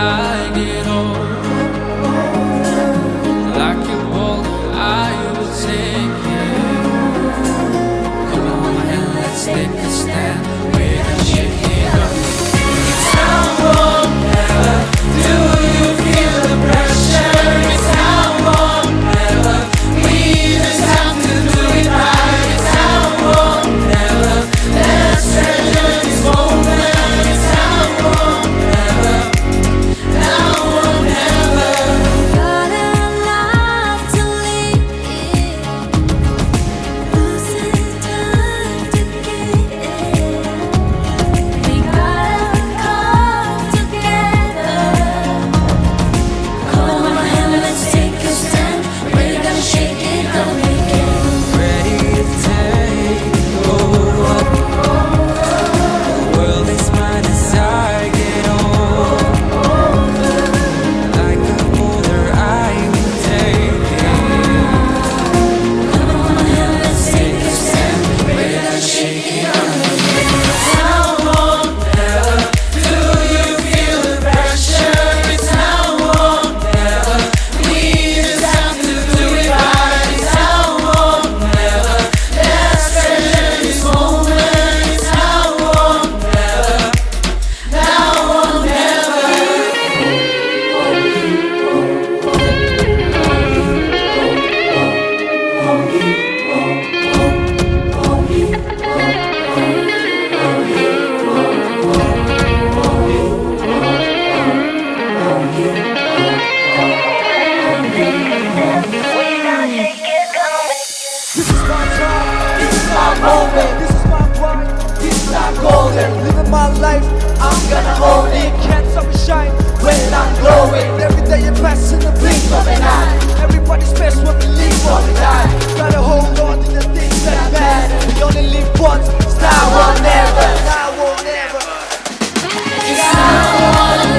I get old. Like a bolt, I will take it. Come on and let's take a stand. We're gonna shake it up. It's how warm ever. Do you feel the pressure? It's how warm ever. We just have to do it right. It's how warm ever. Let's treasure this moment. It's how warm ever. Now or never. Got a life to live, losing time to get. We gotta come together. Come on and let's take a stand. We're gonna shake it, gonna make it. Ready to take over. The world is mine as I get old. Like a boulder, I will take it. Come on and let's take a stand. We're gonna shake it, gonna make it. How warm ever. Do you feel the pressure? It's how warm ever. We just have to do it right. It's how warm ever. Let's treasure this moment. It's how warm ever. Now or never. This is my time, this is my moment, this is my pride, this is my golden. Living my life, I'm gonna own it. Can't stop me shine when I'm glowing. Every day you're passing the blink of an eye. Everybody's best when we live or we die. Gotta hold on to the things that matter. We only live once, it's now or never. Now or never. It's how warm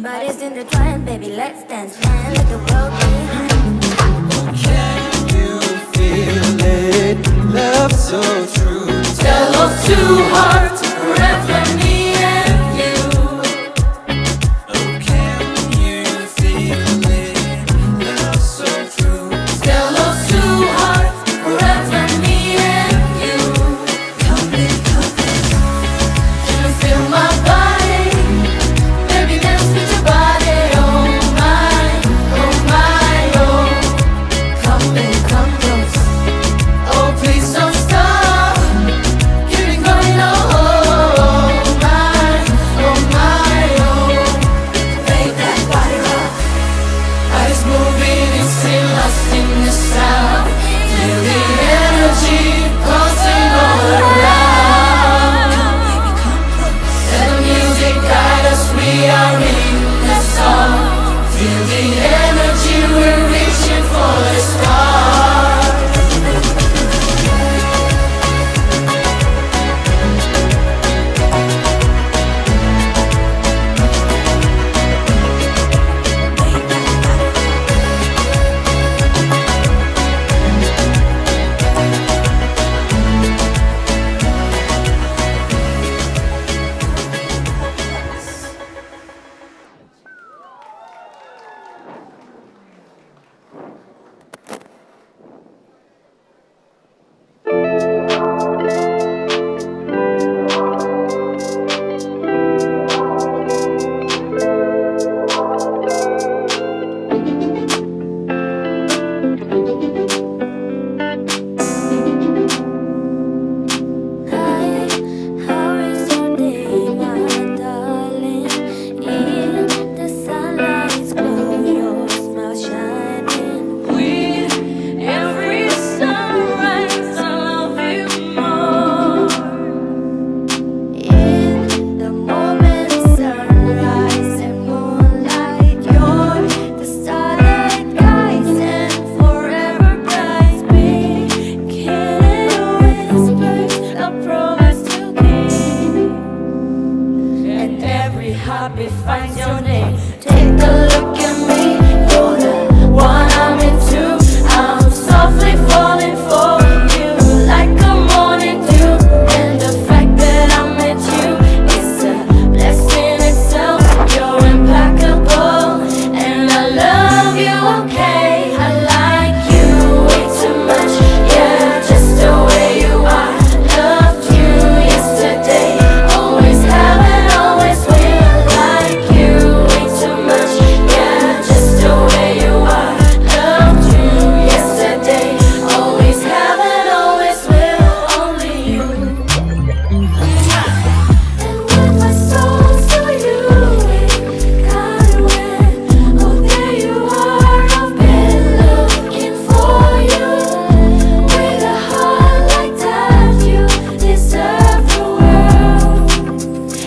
Bodies in the trance, baby, let's dance and let the world behind. Can you feel it? Love so true. Tell of two hearts, forever me and you. Oh, can you feel it? Love so true. Tell of two hearts, forever me and you. Come in, come in. Can you feel my body? Baby, dance with your body. Oh my, oh my, oh. Come in, come close. Oh, please don't stop. Keep it going, oh my, oh my, oh. Make that body rock. Eyes moving, it's still lost in the sound. Feel the energy pulsing all around. Let the music guide us, we are in the song. Feel the energy, we're reaching for the stars. How is your day, my darling? In the sunlight's glow, your smile shining. With every sunrise, I love you more. In the moment of sunrise and moonlight, you're the starlight guides and forever bright. Speaking in whispers, a promise to keep. And every heartbeat finds your name. Take a look at me, you're the one I'm into. I'm softly falling for you like a morning dew. And the fact that I met you is a blessing itself. You're impeccable, and I love you, okay? I like you way too much, yeah, just the way you are. Loved you yesterday, always have and always will. Like you way too much, yeah, just the way you are. Loved you yesterday, always have and always will. Only you. And with my soul to you, it kinda went. Oh, there you are, I've been looking for you. With a heart like that, you deserve the world.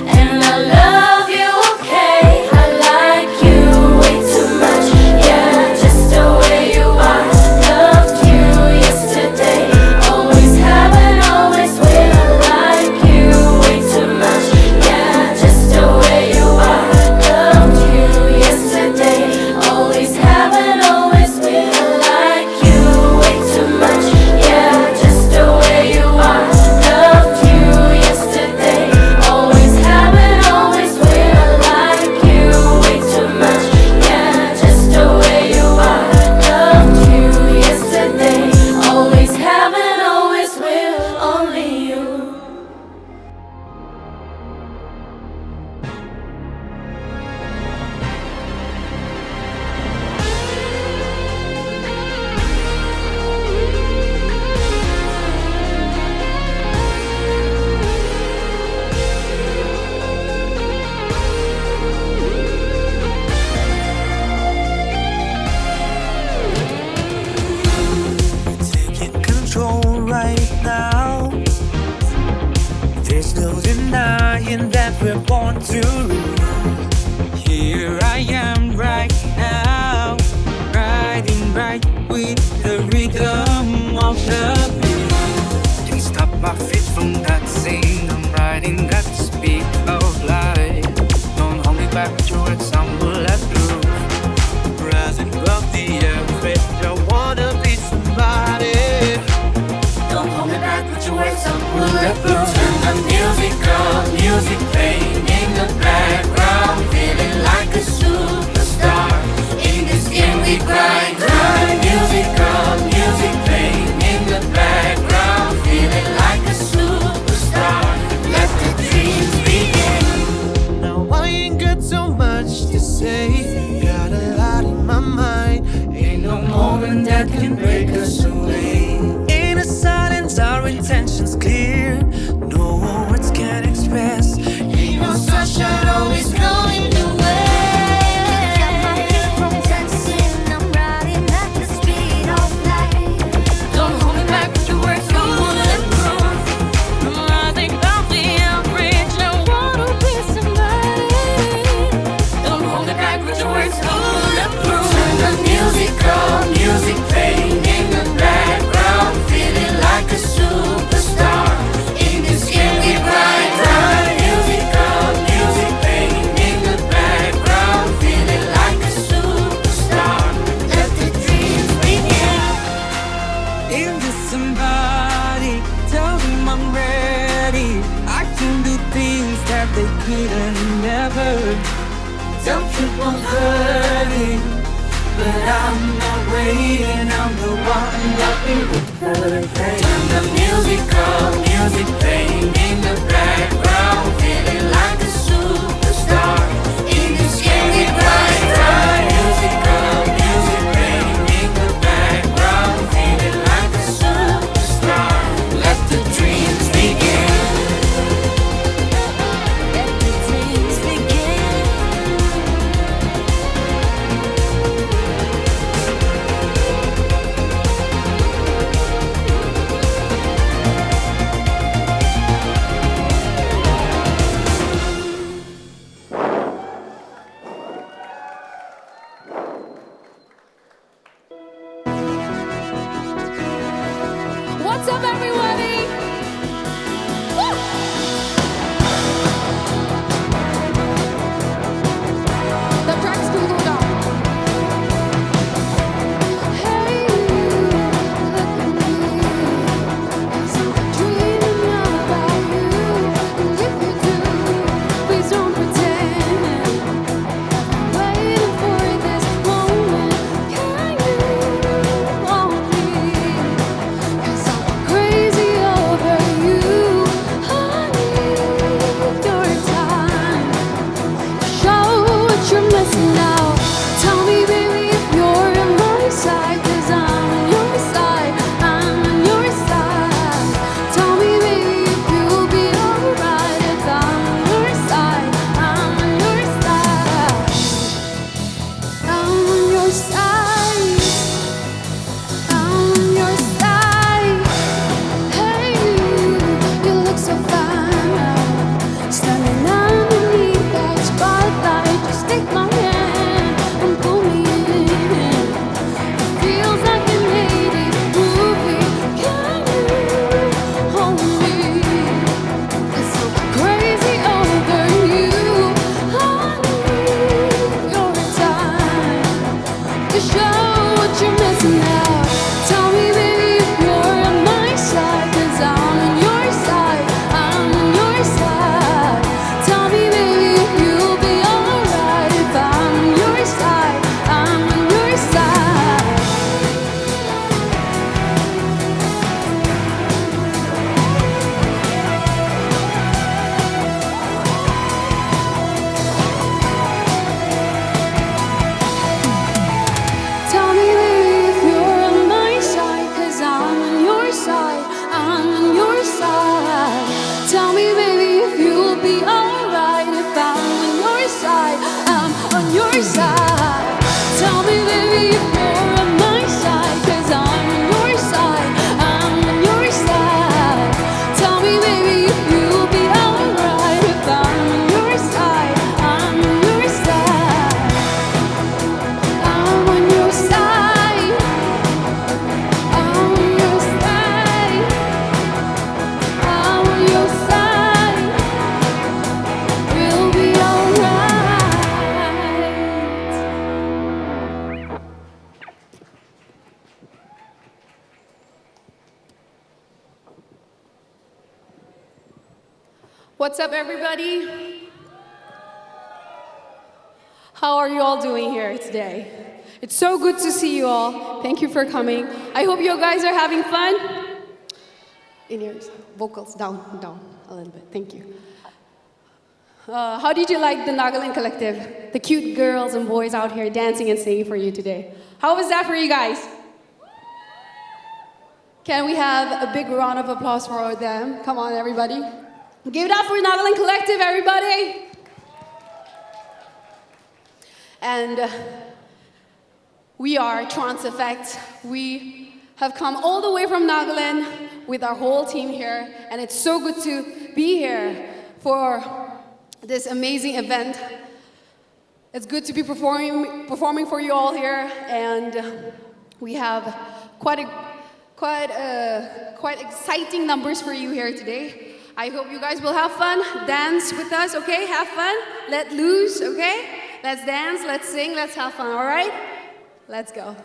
And I love you, okay? I like you way too much, yeah, just the way you are. Loved you yesterday, always have and always will. Like you way too much, yeah, just the way you are. Loved you yesterday, always have and always will. Like you way too much, yeah, just the way you are. Loved you yesterday, always have and always will. Like you way too much, yeah, just the way you are. Loved you yesterday, always have and always will. Only you. Taking control right now. There's no denying that we're born to rule. Here I am right now, riding right with the rhythm of the beat. Can't stop my feet from that scene. I'm riding at the speed of light. Don't hold me back, your words, I'm like with your words bulletproof. Turn the music playing in the background, feeling like a superstar. In this game we grind, music playing in the background, feeling like a superstar. Let the dreams begin. In this somebody, tell them I'm ready. I can do things that they couldn't never. Some people hurting, but I'm not waiting. I'm the one loving the perfect. Turn the music playing in the background, feeling like a superstar. In this game we grind, music playing in the background, feeling like a superstar. Let the dreams begin. Let the dreams begin. What's up, everybody? Woo! The tracks can go down. Hey, look at me. 'Cause I'm dreaming about you. And if you do, please don't pretend. I'm waiting for this moment. Can you hold me? 'Cause I'm crazy over you. I need your time. Show what you're missing out. Tell me, baby, if you're on my side. 'Cause I'm on your side. I'm on your side. Tell me, baby, if you'll be alright. If I'm on your side. I'm on your side. I'm on your side. I'm on your side. Hey, you look so fine now. Standing underneath that spotlight, just take my hand and pull me in. It feels like an 80s movie. Can you hold me? 'Cause I'm crazy over you. I need your time to show what you're missing out. Tell me, baby, if you're on my side. 'Cause I'm on your side. I'm on your side. Tell me, baby, if you'll be alright. If I'm on your side. I'm on your side. Tell me, baby, if you're on my side. 'Cause I'm on your side. I'm on your side. Tell me, baby, if you'll be alright. If I'm on your side. I'm on your side. Tell me, baby, if you're on my side. 'Cause I'm on your side. I'm on your side. Tell me, baby, if you'll be alright. If I'm on your side. I'm on your side. I'm on your side. I'm on your side. I'm on your side. We'll be alright. What's up, everybody? How are you all doing here today? It's so good to see you all. Thank you for coming. I hope you guys are having fun. In ears, vocals down a little bit. Thank you. How did you like the Nagaland Collective? The cute girls and boys out here dancing and singing for you today. How was that for you guys? Can we have a big round of applause for them? Come on, everybody. Give it up for Nagaland Collective, everybody. And we are Trance Effect. We have come all the way from Nagaland with our whole team here, and it's so good to be here for this amazing event. It's good to be performing for you all here, and we have quite exciting numbers for you here today. I hope you guys will have fun, dance with us, okay? Have fun, let loose, okay? Let's dance, let's sing, let's have fun, all right? Let's go.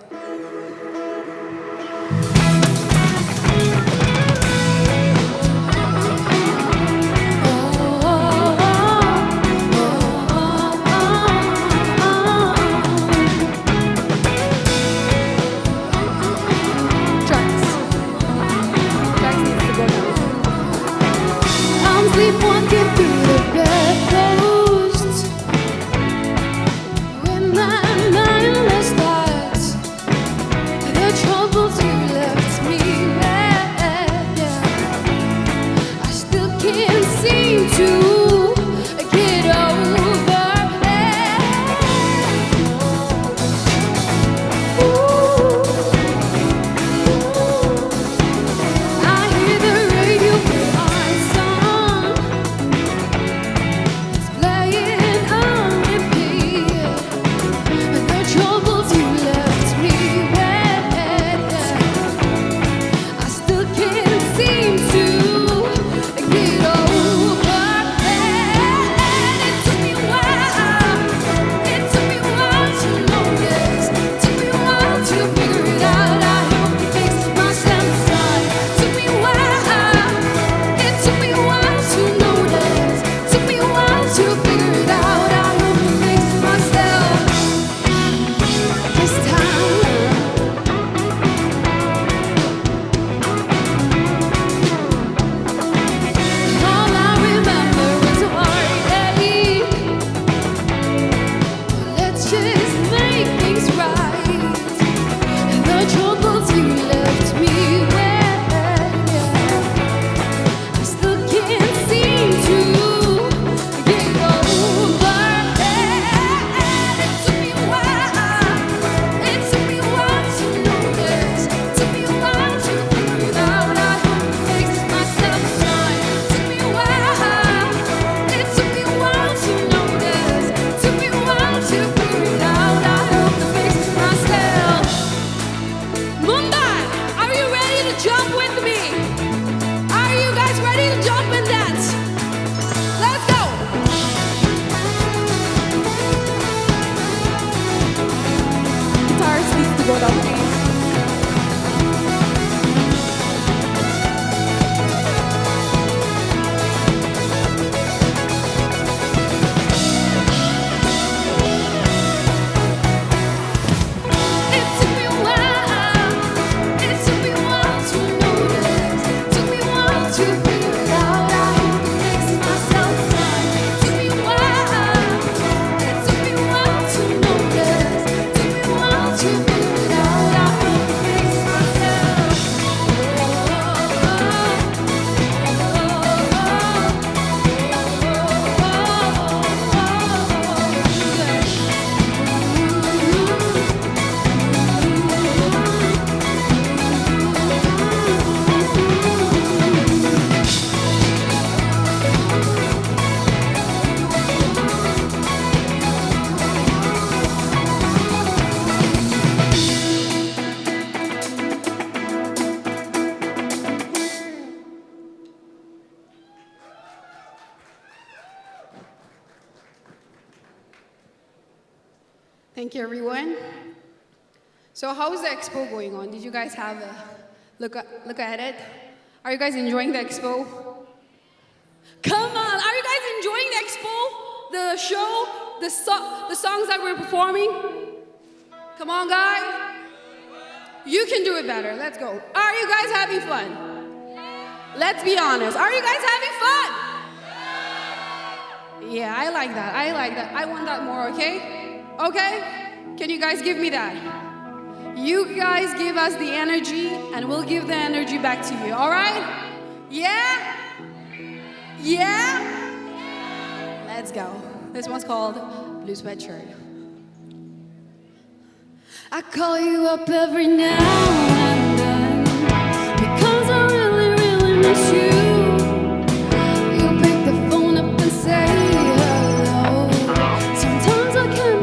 Sleepwalking through the bedposts when my mind was lost. The troubles you left me with, I still can't seem to get over it. I hear the radio play our song. It's playing on repeat. The troubles you left me with, I still can't seem to get over it. It took me a while. It took me a while to notice. Took me a while to figure it out. I hope it makes myself inside. Took me a while. It took me a while to notice. Took me a while to figure it out. I hope it makes myself this time. All I remember is a heartache. Let's just make things right. And the troubles you left me with, I still can't seem to get over it. It took me a while. It took me a while to notice. Took me a while to figure it out. I hope it makes myself shine. Took me a while. It took me a while to notice. Took me a while to figure it out. I hope it makes myself. Mumbai, are you ready to jump with me? Are you guys ready to jump and dance? Let's go! Guitars needs to go down, please. It took me a while. It took me a while to notice. Took me a while to figure it out. I hope it makes myself shine. Took me a while. It took me a while to notice. Took me a while to figure it out. I hope it makes myself. Thank you, everyone. So how is the expo going on? Did you guys have a look at it? Are you guys enjoying the expo? Come on, are you guys enjoying the expo? The show? The songs that we're performing? Come on, guys. You can do it better. Let's go. Are you guys having fun? Let's be honest. Are you guys having fun? Yeah, I like that. I like that. I want that more, okay? Okay? Can you guys give me that? You guys give us the energy, and we'll give the energy back to you, all right? Yeah? Yeah? Let's go. This one's called Blue Sweatshirt. I call you up every now and then because I really, really miss you. You pick the phone up and say hello. Sometimes I can't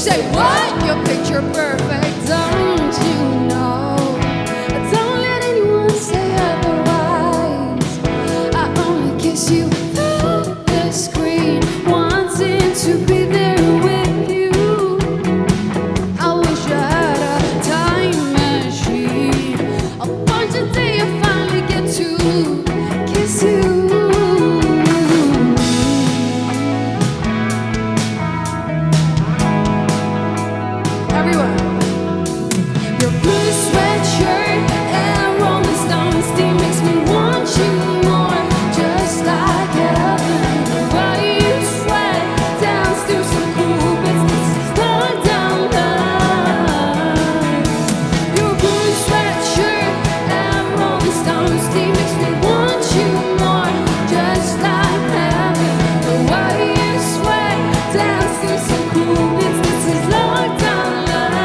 Say what? Your picture perfect, don't you know? Don't let anyone say otherwise. I only kiss you through the screen, wanting to be there with you. I wish I had a time machine. A bunch of day I finally get to kiss you. Everyone. Your blue sweatshirt and Rolling Stones theme makes me want you more, just like heaven. The way you sweat dance through some cool business, slow down love. Your blue sweatshirt and Rolling Stones theme makes me want you more, just like heaven. The way you sweat dance through some cool business, slow down love.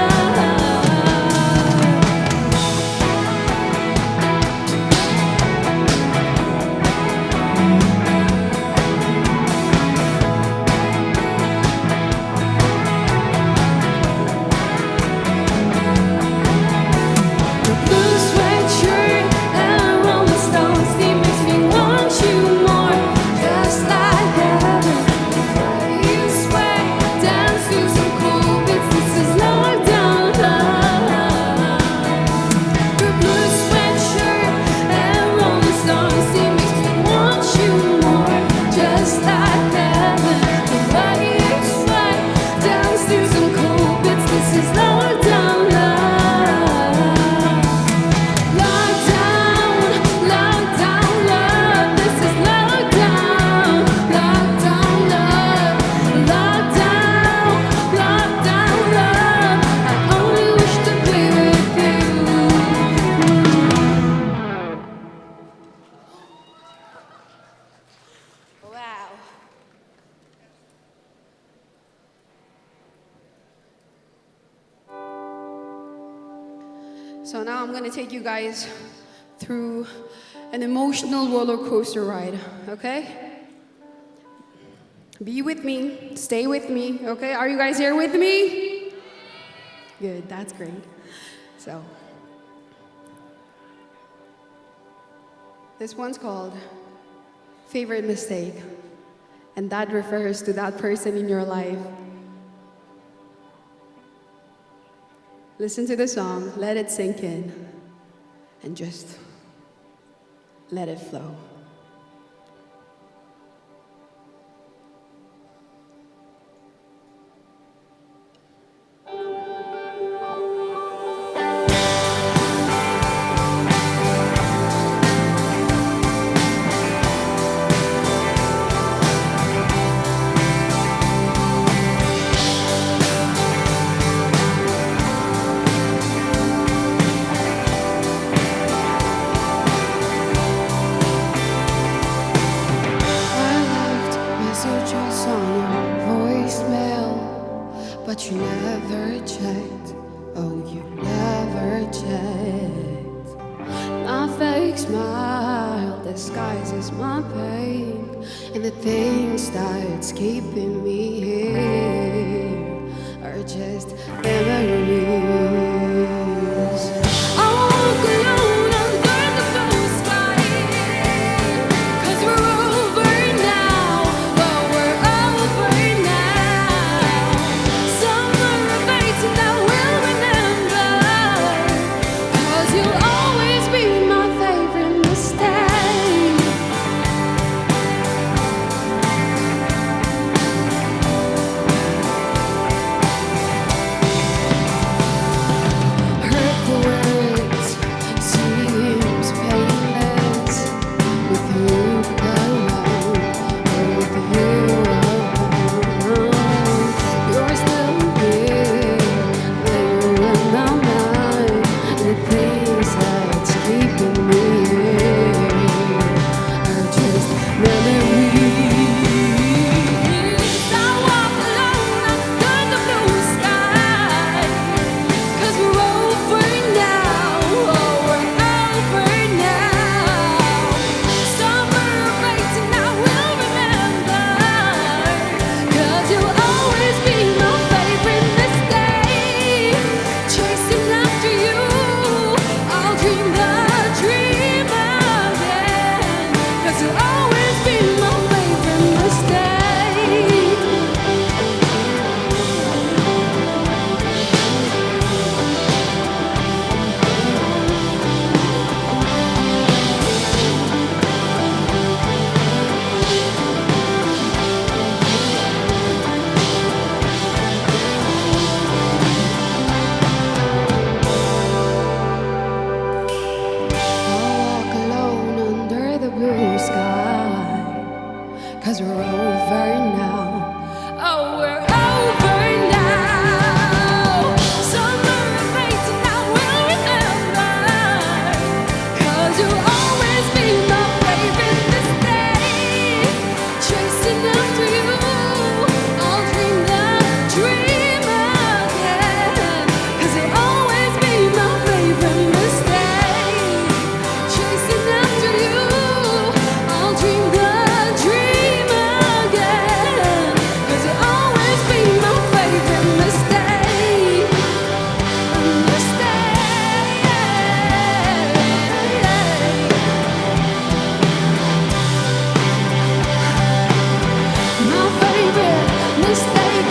Your blue sweatshirt and Rolling Stones theme makes me want you more, just like heaven. You sweat, dance through some cool bits. This is lower down love. Your blue sweatshirt and Rolling Stones theme makes me want you more, just like heaven. The way you sweat, dance through some cool bits. This is lower down love. Lockdown, lockdown love. This is lockdown, lockdown love. Lockdown, lockdown love. I only wish to be with you. Wow. So now I'm gonna take you guys through an emotional roller coaster ride, okay? Be with me, stay with me, okay? Are you guys here with me? Good, that's great. So, this one's called Favorite Mistake, and that refers to that person in your life. Listen to the song, let it sink in, and just let it flow. I left messages on your voicemail, but you never checked. Oh, you never checked. My fake smile disguises my pain, and the things that's keeping me here are just memories. I walk alone under the blue sky, 'cause we're over now. Oh, we're over now. Summer abates and I will remember, 'cause you'll always be my favorite mistake.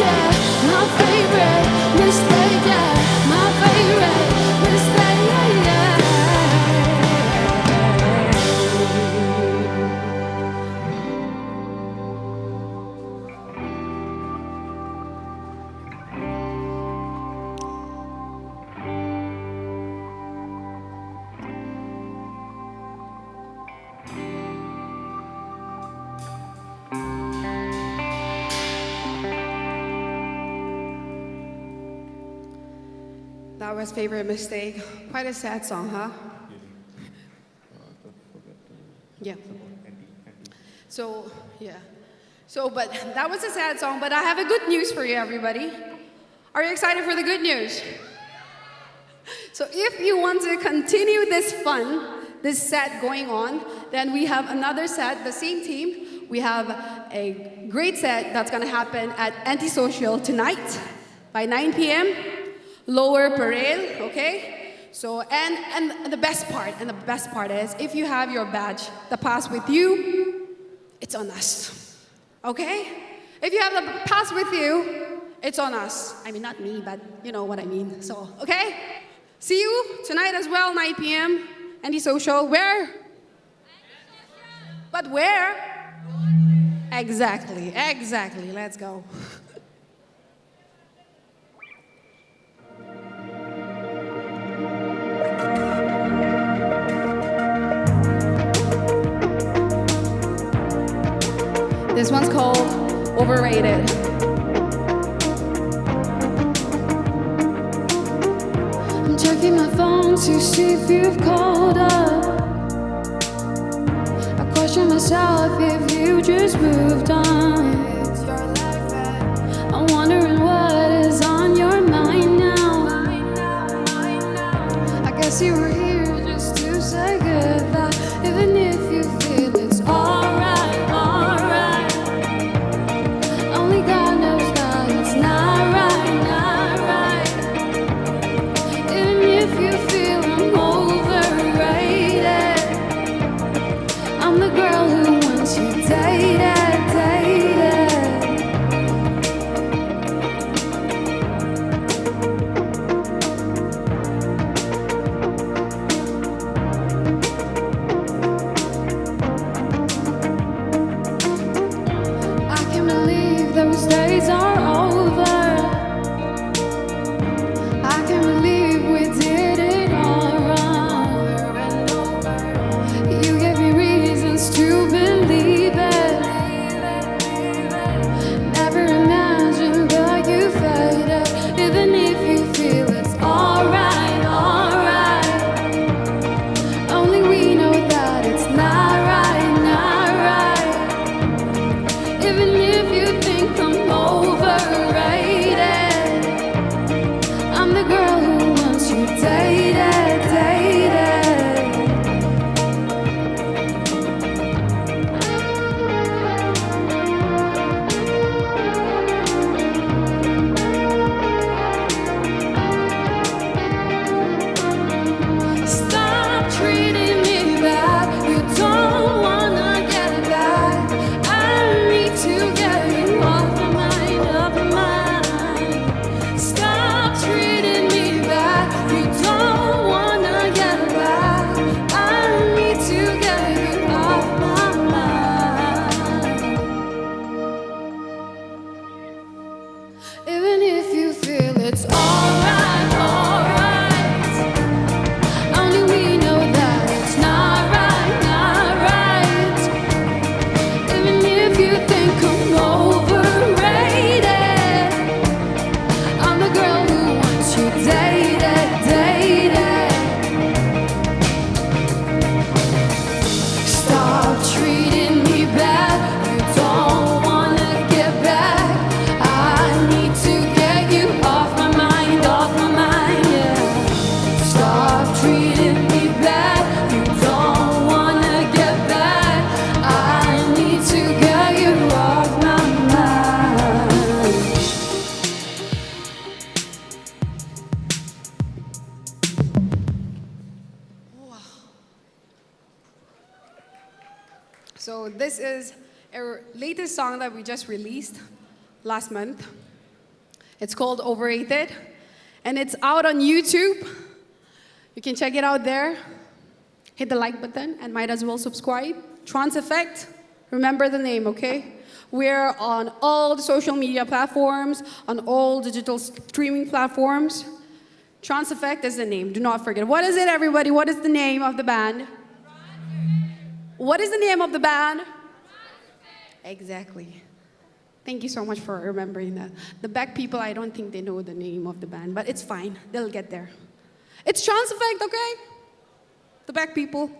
yeah, my favorite mistake, yeah, my favorite mistake, yeah. That was favorite mistake. Quite a sad song, huh? Yeah. So, yeah. So, but that was a sad song, but I have a good news for you, everybody. Are you excited for the good news? So if you want to continue this fun, this set going on, then we have another set, the same team. We have a great set that's gonna happen at Antisocial tonight by 9 p.m. Lower Parade, okay? So, and the best part is, if you have your badge, the pass with you, it's on us, okay? If you have the pass with you, it's on us. I mean, not me, but you know what I mean. So, okay? See you tonight as well, 9 p.m. Antisocial. Where? But where? Exactly. Let's go. This one's called Overrated. I'm checking my phone to see if you've called up. I question myself if you just moved on. I'm wondering what is on your mind now. I guess you were here just to say goodbye, even if you feel it's alright, alright. Only God knows that it's not right, not right. Even if you feel I'm overrated, I'm the girl who wants you dated, dated. I can't believe those days are over. I can't believe we did it all wrong. You gave me reasons to believe it. Never imagined that you faded, even if you feel it's alright, alright. Only we know that it's not right, not right. Even if you think I'm overrated, I'm the girl who wants you dated, dated. Stop treating me bad. You don't wanna get back. I need to get you off my mind, off my mind. Stop treating me bad. You don't wanna get back. I need to get you off my mind. Even if you feel it's alright, alright. Only we know that it's not right, not right. Even if you think I'm overrated, I'm the girl who wants you dated, dated. Stop treating me bad. You don't wanna get back. I need to get you off my mind, yeah. Stop treating me bad. You don't wanna get back. I need to get you off my mind. So this is our latest song that we just released last month. It's called Overrated, and it's out on YouTube. You can check it out there. Hit the like button and might as well subscribe. Trance Effect, remember the name, okay? We're on all the social media platforms, on all digital streaming platforms. Trance Effect is the name, do not forget. What is it, everybody? What is the name of the band? What is the name of the band? Exactly. Thank you so much for remembering that. The back people, I don't think they know the name of the band, but it's fine. They'll get there. It's Trance Effect, okay? The back people.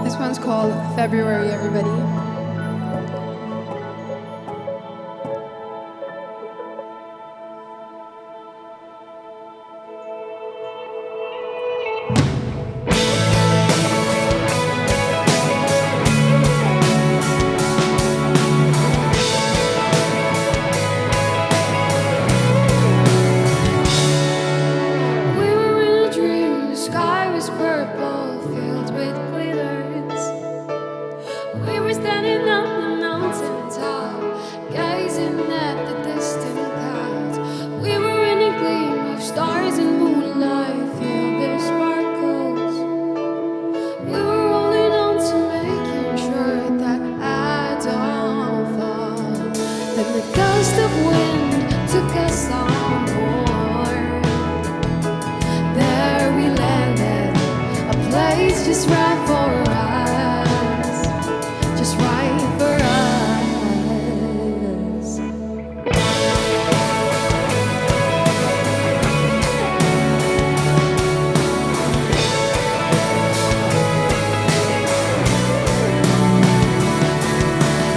This one's called February, everybody. We were in a dream, the sky was purple, filled with glitters. We were standing on the mountain top, gazing at the distant clouds. We were in a gleam of stars and moonlight, filled with sparkles. We were holding on to making sure that I don't fall. Then the gust of wind took us on board. There we landed, a place just right for us, just right for us.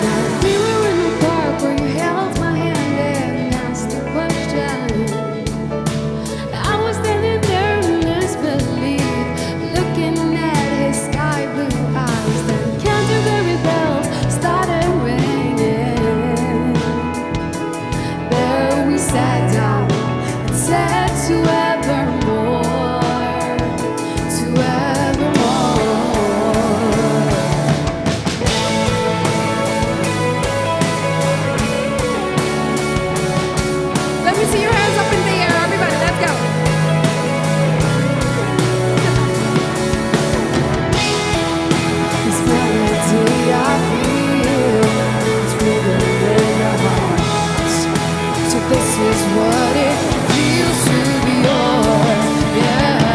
Now we were in the park where you held my hand and asked a question. I was standing there in disbelief, looking at his sky blue eyes. Then Canterbury bells started ringing. There we sat down and said to evermore, to evermore. Let me see your hands up in the air, everybody. Let's go. This melody I feel is rhythm in our hearts. So this is what it feels to be yours, yeah.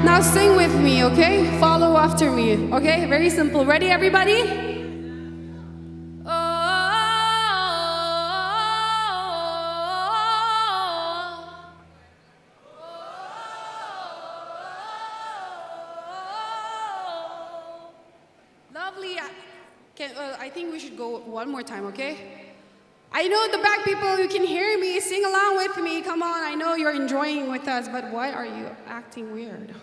Now sing with me, okay? Follow after me, okay? Very simple. Ready, everybody? Lovely. I think we should go one more time, okay? I know the back people, you can hear me. Sing along with me. Come on, I know you're enjoying with us, but why are you acting weird?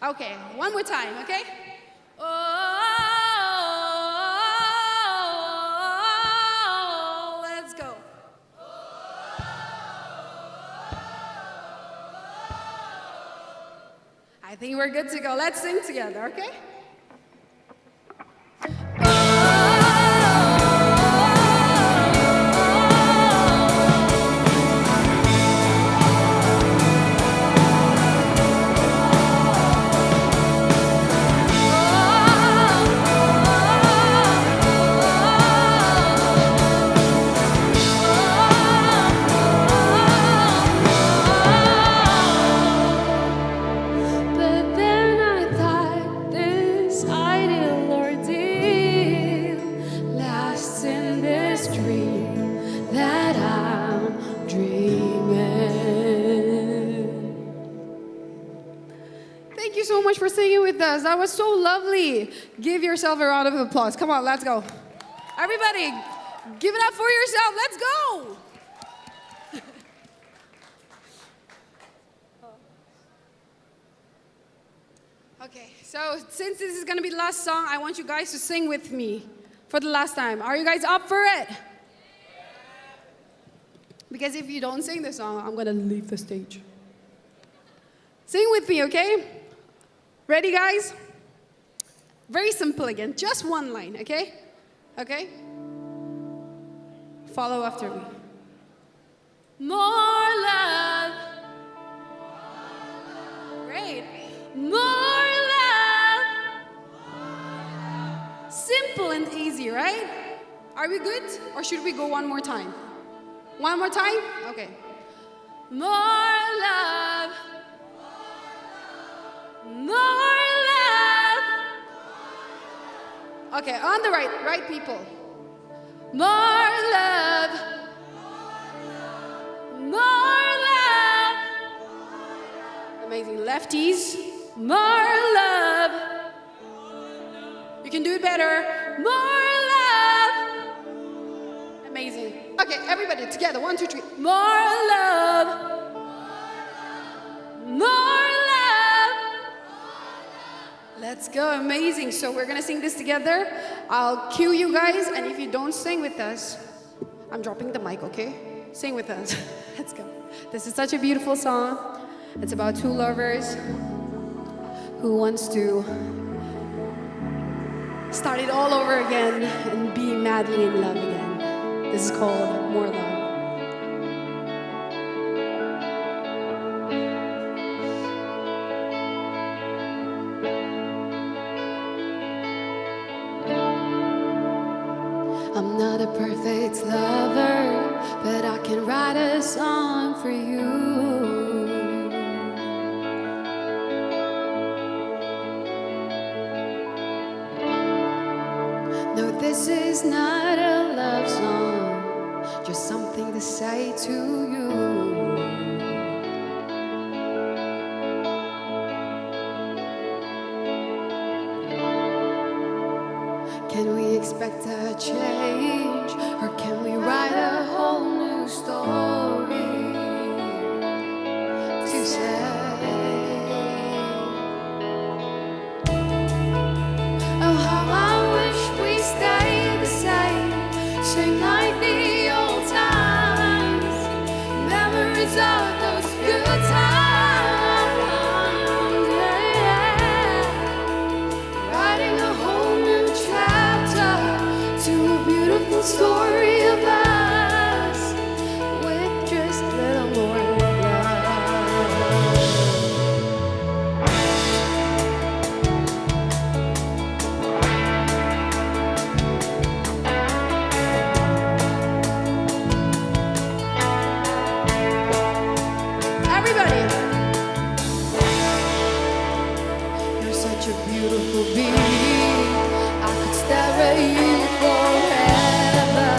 Okay, one more time, okay? Oh, let's go. I think we're good to go. Let's sing together, okay? But then I thought this ideal ordeal lasts in this dream that I'm dreaming. Thank you so much for singing with us. That was so lovely. Give yourself a round of applause. Come on, let's go. Everybody, give it up for yourself. Let's go. Okay, so since this is gonna be the last song, I want you guys to sing with me for the last time. Are you guys up for it? Because if you don't sing the song, I'm gonna leave the stage. Sing with me, okay? Ready, guys? Very simple again, just one line, okay? Okay? Follow after me. More love. Great. More love. Simple and easy, right? Are we good? Or should we go one more time? One more time? Okay. More love. More love. Okay, on the right people. More love. More love. Amazing. Lefties. More love. You can do it better. More love. Amazing. Okay, everybody together. 1, 2, 3. More love. More love. Let's go. Amazing. So we're going to sing this together. I'll cue you guys, and if you don't sing with us, I'm dropping the mic, okay? Sing with us. Let's go. This is such a beautiful song. It's about two lovers who wants to start it all over again and be madly in love again. This is called More Love. I'm not a perfect lover, but I can write a song for you. No, this is not a love song, just something to say to you. Can we expect a change, or can we write a whole new story to say? Oh, how I wish we stayed the same, same like the old times, memories of those good times, yeah. Writing a whole new chapter to a beautiful story of us with just a little more love. Everybody, you're such a beautiful being. I could stare at you forever.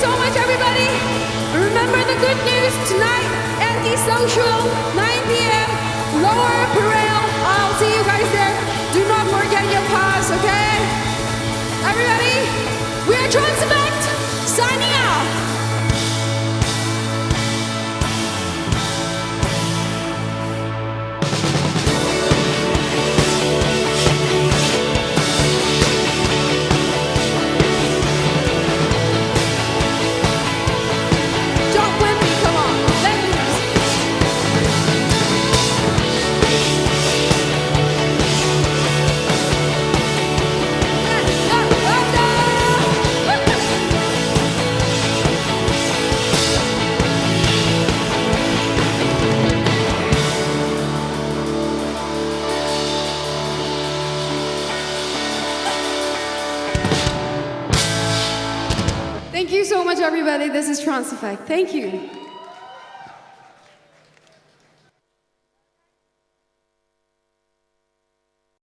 so much, everybody. Remember the good news tonight, anti-social, 9 p.m., Lower Parale. I'll see you guys there. Do not forget your pass, okay? Everybody, we are Trance Effect, signing out. Jump with me, come on. Let's do this. Thank you so much, everybody. This is Trance Effect. Thank you.